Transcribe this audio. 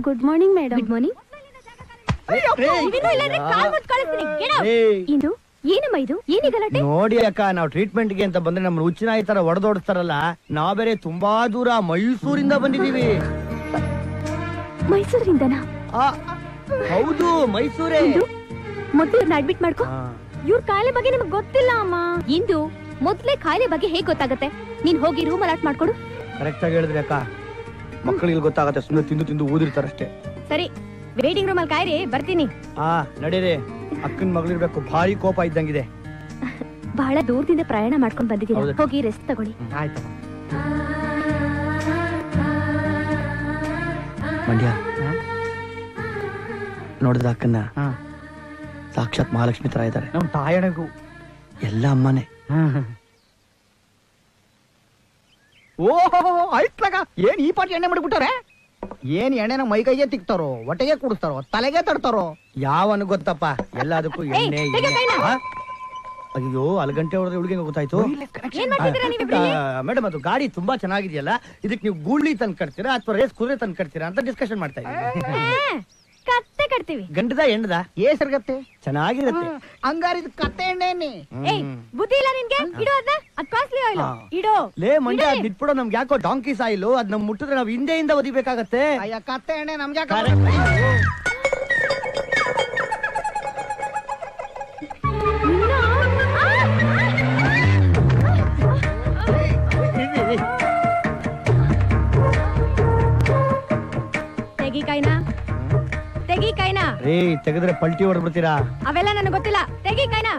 Good morning madam. Good morning. ಇಂದು ಏನಮ್ಮ ಇದು? ಏನಿ ಗಲಾಟೆ? ನೋಡಿ ಅಕ್ಕ, ನಾವು ಟ್ರೀಟ್ಮೆಂಟ್ ಗೆ ಅಂತ ಬಂದ್ರೆ ನಮ್ಮ ಹುಚ್ಚಿನ ಈ ತರ ಹೊಡೆದೋಡಿಸ್ತಾರಲ್ಲ, ನಾವ್ ಬೇರೆ ತುಂಬಾ ದೂರ ಮೈಸೂರಿಂದ ಬಂದಿದೀವಿ. ಮೈಸೂರಿಂದನಾ? ಹೌದು, ಮೈಸೂರೇ. ಮೊದ್ಲು ಅಡ್ಮಿಟ್ ಮಾಡ್ಕೊ. ಇವ್ರ ಕಾಯಿಲೆ ಬಗ್ಗೆ ನಿಮ್ಗೆ ಗೊತ್ತಿಲ್ಲ ಅಮ್ಮ. ಇಂದು ಮೊದ್ಲೇ ಕಾಯಿಲೆ ಬಗ್ಗೆ ಹೇಗ್ ಗೊತ್ತಾಗತ್ತೆ? ನೀನ್ ಹೋಗಿ ರೂಮ್ ಅಲಾಟ್ ಮಾಡ್ಕೊಡು. ಕರೆಕ್ಟ್ ಆಗಿ ಹೇಳಿದ್ರಿ ಅಕ್ಕ, ಮಕ್ಕಳಿಗೆ ಗೊತ್ತಾಗತ್ತೆ, ಸುಮ್ಮನೆ ತಿಂದು ತಿಂದು ಊದಿರ್ತಾರಷ್ಟೇ. ಸರಿ, ವೇಟಿಂಗ್ ರೂಮ್ ಅಲ್ಲಿ ಕಾಯಿರಿ, ಬರ್ತೀನಿ. ನಡೀರಿ, ಅಕ್ಕನ ಮಗಳಿರ್ಬೇಕು, ಭಾರಿ ಕೋಪ ಇದ್ದಂಗಿದೆ. ಬಹಳ ದೂರದಿಂದ ಪ್ರಯಾಣ ಮಾಡ್ಕೊಂಡ್ ಬಂದಿದ್ದೀರಾ, ಹೋಗಿ ರೆಸ್ಟ್ ತಗೊಳ್ಳಿ. ಆಯ್ತು ಮಂಡ್ಯ, ನೋಡಿದ ಅಕ್ಕನ್ನ ಸಾಕ್ಷಾತ್ ಮಹಾಲಕ್ಷ್ಮಿ ತರ ಇದ್ದಾರೆ. ನಮ್ ತಾಯಣಗೂ ಎಲ್ಲ ಅಮ್ಮನೇ. ಓಹೋ, ಆಯ್ತಲಾಗ ಏನ್ ಈ ಪಾಟಿ ಎಣ್ಣೆ ಮಾಡಿಬಿಟ್ಟಾರೆ? ಏನ್ ಎಣ್ಣೆನ ಮೈಕೈಗೆ ತಿಕ್ತಾರೋ, ಹೊಟ್ಟೆಗೆ ಕುಡಿಸ್ತಾರೋ, ತಲೆಗೆ ತಡ್ತಾರೋ? ಯಾವನು ಗೊತ್ತಪ್ಪ, ಎಲ್ಲದಕ್ಕೂ ಎಣ್ಣೆ. ಅಯ್ಯೋ, ಅಲ್ಲಿ ಗಂಟೆ ಹೊಡೆದ್ರೆ ಇವಳಿಗೆ ಗೊತ್ತಾಯ್ತು. ಮೇಡಮ್, ಅದು ಗಾಡಿ ತುಂಬಾ ಚೆನ್ನಾಗಿದೆಯಲ್ಲ, ಇದಕ್ಕೆ ನೀವು ಗೂಳ್ಳಿ ತಂದು ಕಟ್ತೀರಾ ಅಥವಾ ರೇಸ್ ಕುದುರೆ ತಂದು ಕಟ್ತೀರಾ ಅಂತ ಡಿಸ್ಕಷನ್ ಮಾಡ್ತಾ ಇದ್ದೀವಿ. ಕತ್ತೆ ಕಟ್ತೀವಿ. ಗಂಡದ ಹೆಣ್ಣದ ಏಸರ್ಗತ್ತೆ ಚೆನ್ನಾಗಿರುತ್ತೆ. ಹಂಗಾರಿದ್ ಕತ್ತೆ ಎಣ್ಣೆ. ಬುದ್ಧಿ ಇಲ್ಲ ನಿನ್ಗೆ? ಇಡೋ ಅದನ್ನ, ಅದ್ ಕಾಸ್ಟ್ಲಿ ಆಯಿಲ್ ಇಡೋ. ಲೇ ಮಂಡ್ಯ, ಬಿಟ್ಬಿಡೋ, ನಮ್ಗೆ ಯಾಕೋ ಡಾಂಕಿ ಸಾಯಿಲು, ಅದ್ ನಮ್ ಮುಟ್ಟಿದ್ರೆ ನಾವ್ ಹಿಂದೆಯಿಂದ ಒದಿಬೇಕಾಗತ್ತೆ. ಅಯ್ಯ, ಕತ್ತೆ ಎಣ್ಣೆ ನಮ್ಗೆ ತೆಗಿ ಕೈನಾ, ತೆಗಿ ಕೈನಾ. ತೆಗೆದ್ರೆ ಪಲ್ಟಿ ಹೊಡೆದ್ಬಿಡ್ತೀರಾ? ಅವೆಲ್ಲ ನನಗೆ ಗೊತ್ತಿಲ್ಲ, ತೆಗಿ ಕೈನಾ.